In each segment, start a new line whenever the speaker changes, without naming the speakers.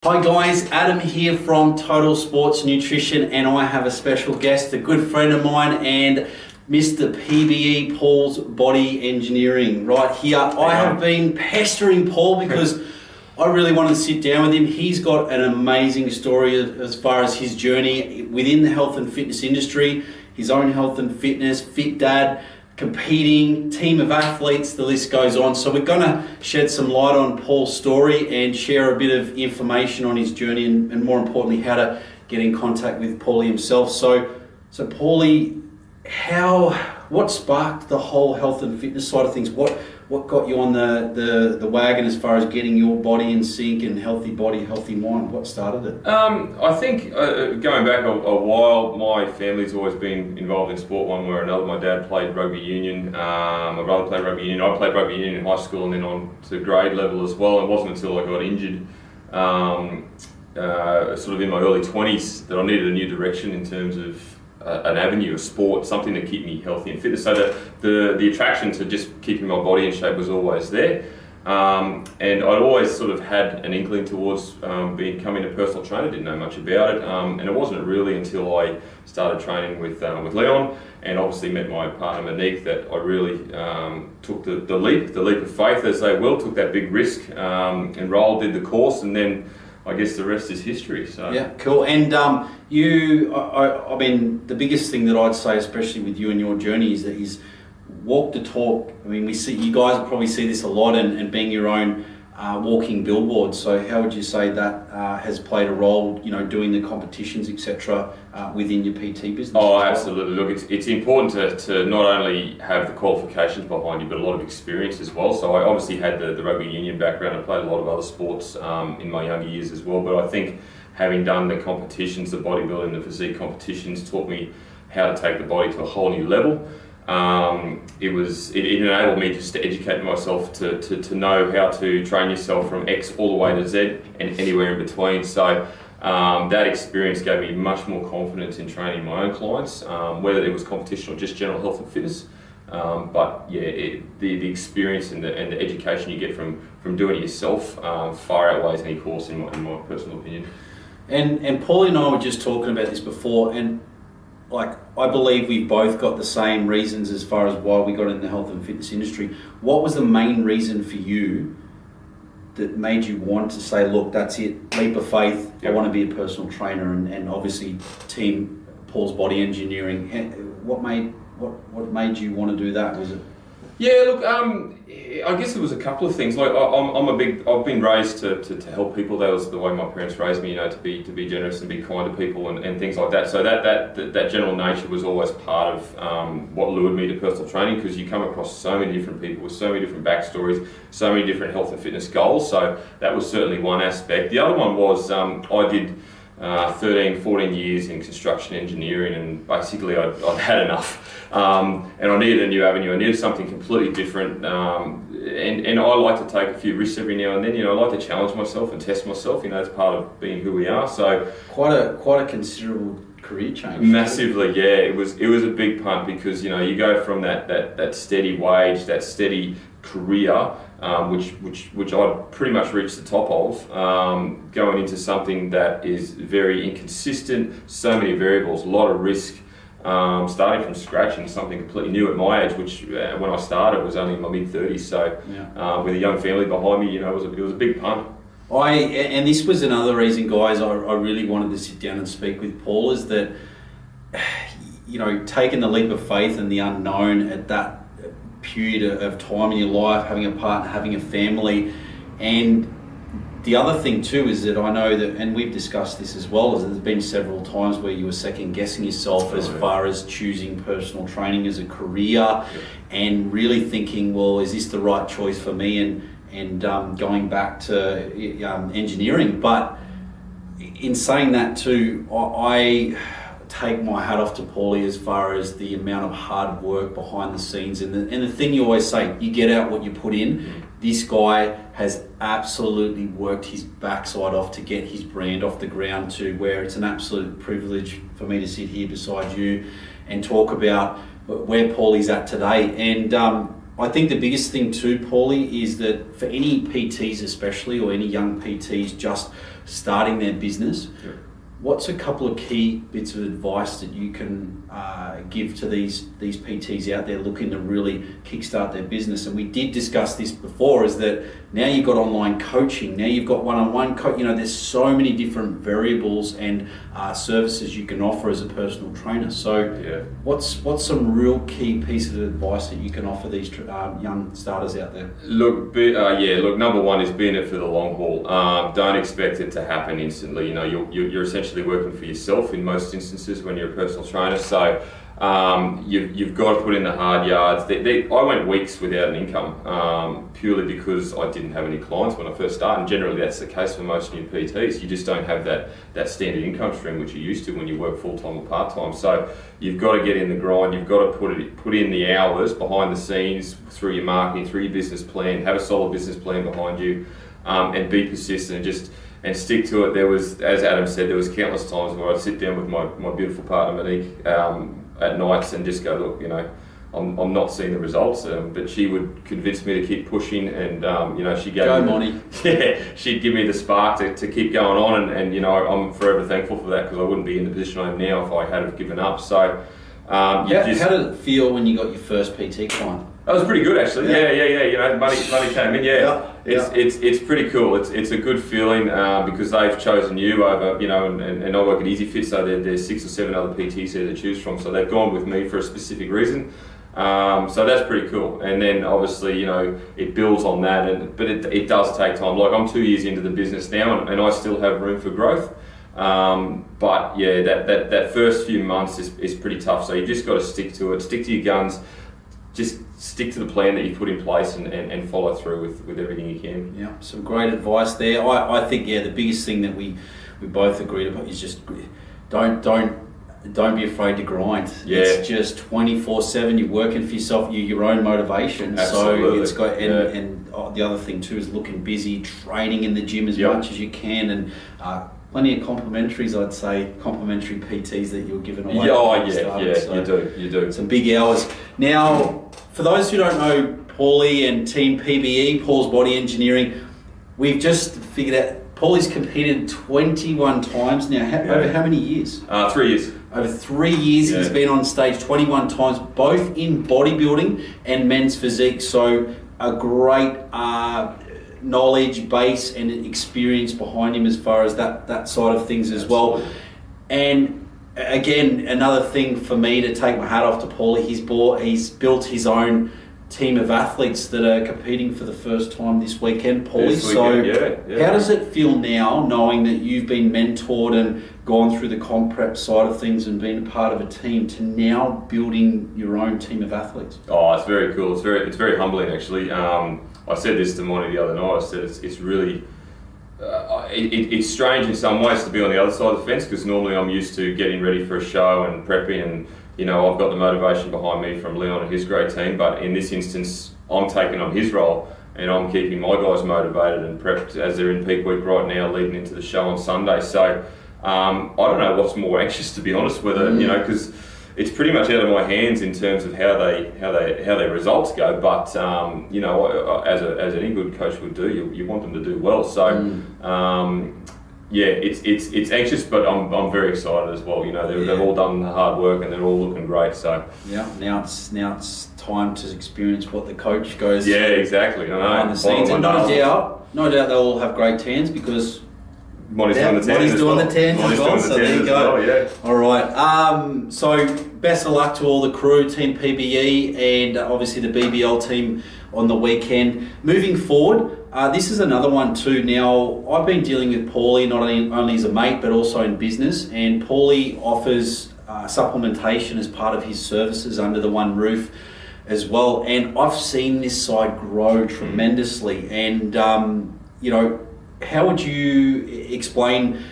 Hi guys, Adam here from Total Sports Nutrition, and I have a special guest, a good friend of mine and Mr. PBE, Paul's Body Engineering, right here. I have been pestering Paul because I really wanted to sit down with him. He's got an amazing story as far as his journey within the health and fitness industry, his own health and fitness, fit dad, competing, team of athletes, the list goes on. So we're going to shed some light on Paul's story and share a bit of information on his journey and more importantly, how to get in contact with Paulie himself. So Paulie, what sparked the whole health and fitness side of things? What got you on the wagon as far as getting your body in sync and healthy body, healthy mind? What started it?
I think going back a while, my family's always been involved in sport one way or another. My dad played rugby union, my brother played rugby union, I played rugby union in high school and then on to grade level as well. It wasn't until I got injured sort of in my early 20s that I needed a new direction in terms of an avenue of sport, something to keep me healthy and fit. So the attraction to just keeping my body in shape was always there. And I'd always sort of had an inkling towards becoming a personal trainer, didn't know much about it. And it wasn't really until I started training with Leon and obviously met my partner Monique that I really took the leap of faith, as they will, took that big risk, enrolled, did the course, and then I guess the rest is history. So
yeah, cool. And I mean, the biggest thing that I'd say, especially with you and your journey, is walk the talk. I mean, we see you guys probably see this a lot, and being your own walking billboard. So how would you say that has played a role? You know, doing the competitions, etc., within your PT business?
Oh, absolutely. Look, it's important to not only have the qualifications behind you, but a lot of experience as well. So I obviously had the rugby union background. I played a lot of other sports in my younger years as well. But I think having done the competitions, the bodybuilding, the physique competitions, taught me how to take the body to a whole new level. It enabled me just to educate myself to know how to train yourself from X all the way to Z and anywhere in between. So that experience gave me much more confidence in training my own clients, whether it was competition or just general health and fitness. But yeah, the experience and the education you get from doing it yourself far outweighs any course in my personal opinion.
And Paulie and I were just talking about this before, and like, I believe we've both got the same reasons as far as why we got in the health and fitness industry. What was the main reason for you that made you want to say, look, that's it, leap of faith, yep, I want to be a personal trainer, and obviously team Paul's Body Engineering? What made you want to do that? Was it?
Yeah, look, I guess it was a couple of things. Like I've been raised to help people. That was the way my parents raised me, you know, to be generous and be kind to people and things like that. So that general nature was always part of what lured me to personal training, because you come across so many different people with so many different backstories, so many different health and fitness goals. So that was certainly one aspect. The other one was I did 13, 14 years in construction engineering, and basically I'd had enough. And I needed a new avenue. I needed something completely different. And I like to take a few risks every now and then. You know, I like to challenge myself and test myself. You know, it's part of being who we are. So
quite a considerable career change.
Massively, yeah. It was a big punt, because, you know, you go from that steady wage, that steady career, which I'd pretty much reached the top of, going into something that is very inconsistent, so many variables, a lot of risk, starting from scratch and something completely new at my age, which when I started was only in my mid-30s. So yeah, with a young family behind me, you know, it was a big punt.
And this was another reason, guys, I really wanted to sit down and speak with Paul, is that, you know, taking the leap of faith and the unknown at that period of time in your life, having a partner, having a family. And the other thing too is that I know that, and we've discussed this as well, is there's been several times where you were second guessing yourself as far as choosing personal training as a career, and really thinking, well, is this the right choice for me, and going back to engineering. But in saying that too, I take my hat off to Paulie as far as the amount of hard work behind the scenes, and the thing you always say, you get out what you put in. This guy has absolutely worked his backside off to get his brand off the ground, to where it's an absolute privilege for me to sit here beside you and talk about where Paulie's at today. And I think the biggest thing too, Paulie, is that for any PTs especially, or any young PTs just starting their business, what's a couple of key bits of advice that you can give to these PTs out there looking to really kickstart their business? And we did discuss this before, is that now you've got online coaching, now you've got one-on-one there's so many different variables and services you can offer as a personal trainer. So what's some real key pieces of advice that you can offer these young starters out there?
Look, number one is be in it for the long haul. Don't expect it to happen instantly. You're essentially working for yourself in most instances when you're a personal trainer. So you've got to put in the hard yards. I went weeks without an income purely because I didn't have any clients when I first started, and generally that's the case for most new PTs. You just don't have that standard income stream which you used to when you work full-time or part-time. So you've got to get in the grind, you've got to put in the hours behind the scenes through your marketing, through your business plan, have a solid business plan behind you, and be persistent and stick to it. There was, as Adam said, there was countless times where I'd sit down with my beautiful partner Monique at nights and just go, look, I'm not seeing the results, but she would convince me to keep pushing, and she gave she'd give me the spark to keep going on, and I'm forever thankful for that, because I wouldn't be in the position I am now if I had have given up. So
how did it feel when you got your first PT client?
That was pretty good, actually. Yeah. Money came in. It's pretty cool. It's a good feeling because they've chosen you over, and I work at Easy Fit, so there's 6 or 7 other PTs there to choose from. So they've gone with me for a specific reason. So that's pretty cool. And then obviously, it builds on that, but it does take time. Like, I'm 2 years into the business now, and I still have room for growth. But yeah, that first few months is pretty tough. So you just got to stick to it, stick to your guns. Just stick to the plan that you put in place and follow through with everything you can. Yeah,
some great advice there. I think the biggest thing that we both agreed upon is just don't be afraid to grind.
Yeah.
It's just 24/7. You're working for yourself. You're your own motivation.
Absolutely.
So it's got and the other thing too is looking busy, training in the gym as much as you can, and plenty of complimentaries, I'd say, complimentary PTs that you're giving away.
You do.
Some big hours. Now, for those who don't know Paulie and Team PBE, Paul's Body Engineering, we've just figured out Paulie's competed 21 times now. Over how many years?
3 years.
Over 3 years he's been on stage 21 times, both in bodybuilding and men's physique. So a great knowledge base and experience behind him as far as that side of things as well. And again, another thing for me to take my hat off to Paulie, he's built his own team of athletes that are competing for the first time this weekend, Paulie. How does it feel now, knowing that you've been mentored and gone through the comp prep side of things and been a part of a team, to now building your own team of athletes?
Oh, it's very cool. It's very humbling, actually. I said this to Monty the other night. I said it's really it's strange in some ways to be on the other side of the fence, because normally I'm used to getting ready for a show and prepping, and I've got the motivation behind me from Leon and his great team. But in this instance, I'm taking on his role, and I'm keeping my guys motivated and prepped as they're in peak week right now, leading into the show on Sunday. So I don't know what's more anxious, to be honest, whether because it's pretty much out of my hands in terms of how their results go. But as any good coach would do, you want them to do well. So it's anxious, but I'm very excited as well. They've all done the hard work and they're all looking great. So now it's time to experience what the coach goes through. Yeah, exactly.
Behind the scenes, and no doubt they'll all have great tans, because
Monty's doing the tans as well.
So there you go. All right. So best of luck to all the crew, Team PBE, and obviously the BBL team on the weekend. Moving forward, this is another one too. Now, I've been dealing with Paulie not only as a mate but also in business, and Paulie offers supplementation as part of his services under the one roof as well. And I've seen this side grow tremendously. And how would you explain,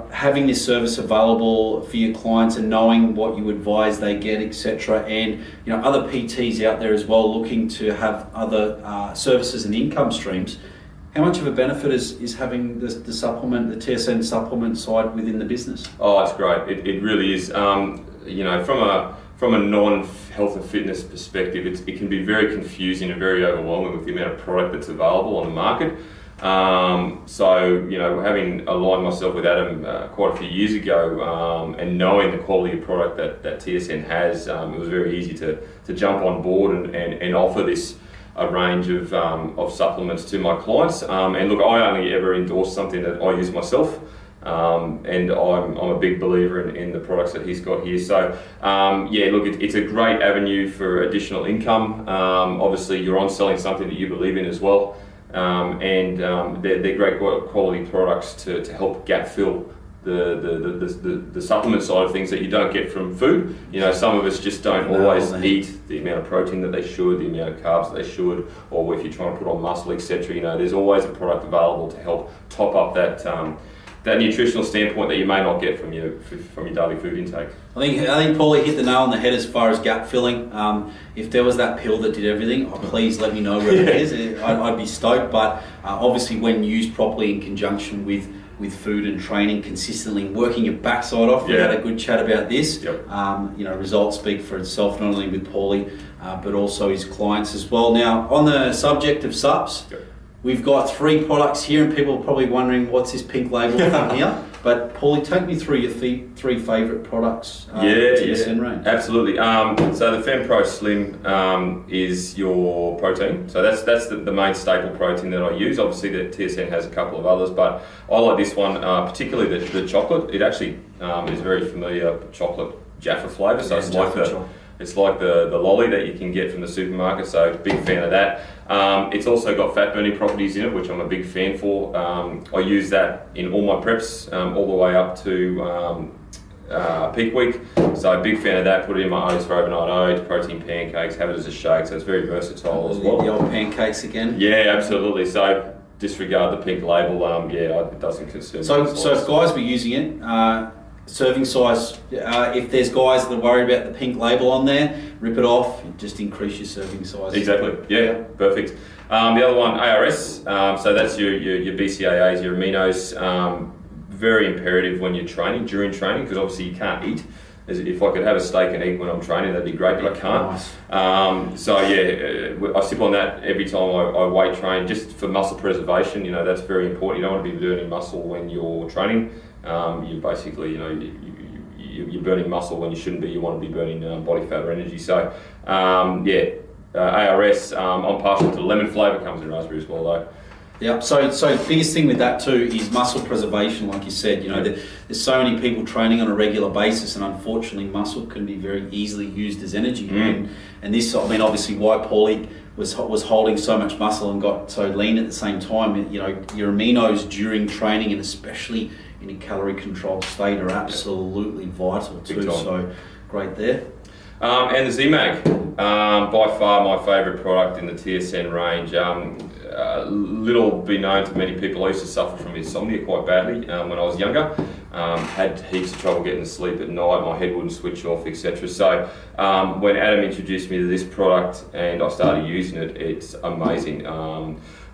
having this service available for your clients and knowing what you advise they get, etc., and other PTs out there as well looking to have other services and income streams? How much of a benefit is having the supplement, the TSN supplement side within the business?
Oh, it's great. It really is. From from a non-health and fitness perspective, it can be very confusing and very overwhelming with the amount of product that's available on the market. So, you know, having aligned myself with Adam quite a few years ago, and knowing the quality of product that TSN has, it was very easy to jump on board and offer this a range of supplements to my clients. And look, I only ever endorse something that I use myself. And I'm a big believer in the products that he's got here. So yeah, look, it's a great avenue for additional income. Obviously, you're on selling something that you believe in as well, and they're great quality products to help gap fill the supplement side of things that you don't get from food. You know, some of us just don't always eat the amount of protein that they should, the amount of carbs that they should, or if you're trying to put on muscle, etc. You know, there's always a product available to help top up that nutritional standpoint that you may not get from your daily food intake.
I think Paulie hit the nail on the head as far as gap filling. If there was that pill that did everything, please let me know where it is. I'd be stoked. But obviously, when used properly in conjunction with food and training consistently, working your backside off, we had a good chat about this.
Yep.
You know, results speak for itself, not only with Paulie, but also his clients as well. Now, on the subject of subs.
Yep.
We've got 3 products here, and people are probably wondering what's this pink label from here. But Paulie, take me through your 3 favourite products in the TSN range.
Absolutely. So the FemPro Slim is your protein. So that's the main staple protein that I use. Obviously, the TSN has a couple of others, but I like this one, particularly the chocolate. It actually is very familiar chocolate Jaffa flavour. So it's like the lolly that you can get from the supermarket, so big fan of that. It's also got fat burning properties in it, which I'm a big fan for. I use that in all my preps, all the way up to peak week. So big fan of that. Put it in my oats for overnight oats, protein pancakes, have it as a shake, so it's very versatile as well.
The old pancakes again?
Yeah, absolutely. So disregard the pink label, it doesn't concern me.
So if guys were using it, serving size, if there's guys that are worried about the pink label on there, rip it off, just increase your serving size.
Exactly, yeah, perfect. The other one, ARS, so that's your BCAAs, your aminos, very imperative when you're training, during training, because obviously you can't eat. If I could have a steak and eat when I'm training, that'd be great, but I can't.
Nice.
So yeah, I sip on that every time I weight train, just for muscle preservation. You know, that's very important. You don't want to be burning muscle when you're training. You basically, you know, you're burning muscle when you shouldn't be. You want to be burning body fat or energy. So ARS, I'm partial to the lemon flavour, comes in raspberry as well though.
Yeah, so the biggest thing with that too is muscle preservation, like you said. You know, there's so many people training on a regular basis, and unfortunately muscle can be very easily used as energy. And this, I mean, obviously why Paulie was holding so much muscle and got so lean at the same time. You know, your aminos during training, and especially in a calorie controlled state, are absolutely vital too. So great there.
And the Z-Mag, by far my favourite product in the TSN range. Little be known to many people, I used to suffer from insomnia quite badly when I was younger. Had heaps of trouble getting to sleep at night, my head wouldn't switch off, etc. So when Adam introduced me to this product and I started using it, it's amazing.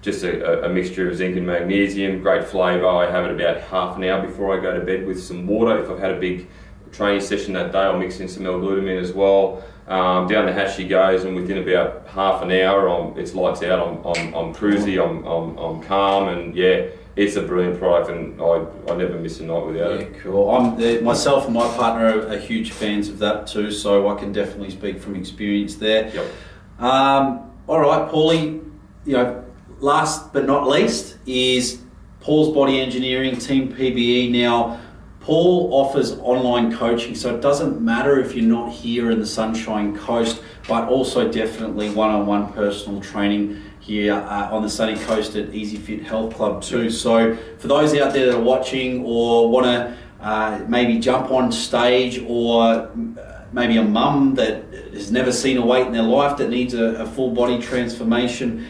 Just a mixture of zinc and magnesium, great flavour. I have it about half an hour before I go to bed with some water. If I've had a big training session that day, I'll mix in some L-glutamine as well. Down the hatch she goes, and within about half an hour, it's lights out. I'm cruisy, I'm calm, and yeah, it's a brilliant product, and I never miss a night without it.
Yeah, cool. Myself and my partner are huge fans of that too, so I can definitely speak from experience there.
Yep.
All right, Paulie. You know, last but not least is Paul's Body Engineering, Team PBE. Now, Paul offers online coaching, so it doesn't matter if you're not here in the Sunshine Coast, but also definitely one-on-one personal training here on the sunny coast at Easy Fit Health Club too. So for those out there that are watching or want to maybe jump on stage, or maybe a mum that has never seen a weight in their life that needs a full body transformation,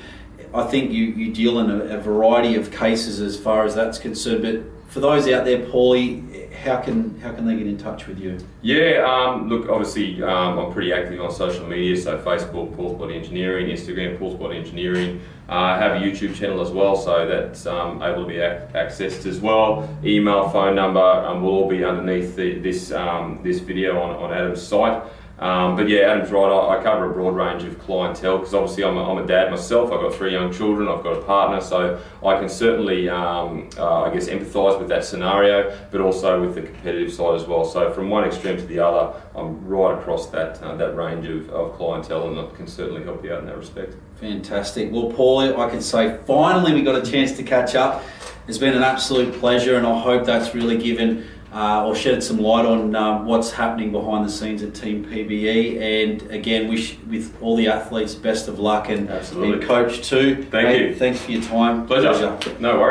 I think you deal in a variety of cases as far as that's concerned. But for those out there, Paulie, how can they get in touch with you?
Yeah, look, obviously I'm pretty active on social media, so Facebook, Paul's Body Engineering, Instagram, Paul's Body Engineering. I have a YouTube channel as well, so that's able to be accessed as well. Email, phone number will all be underneath this video on Adam's site. But yeah, Adam's right. I cover a broad range of clientele because obviously I'm a dad myself. I've got 3 young children. I've got a partner, so I can certainly, I guess, empathise with that scenario, but also with the competitive side as well. So from one extreme to the other, I'm right across that range of clientele, and I can certainly help you out in that respect.
Fantastic. Well, Paul, I can say finally we got a chance to catch up. It's been an absolute pleasure, and I hope that's really given or shed some light on what's happening behind the scenes at Team PBE. And again, wish with all the athletes best of luck, and
Absolutely.
Coach too.
Thank you.
Thanks for your time.
Pleasure. No worries.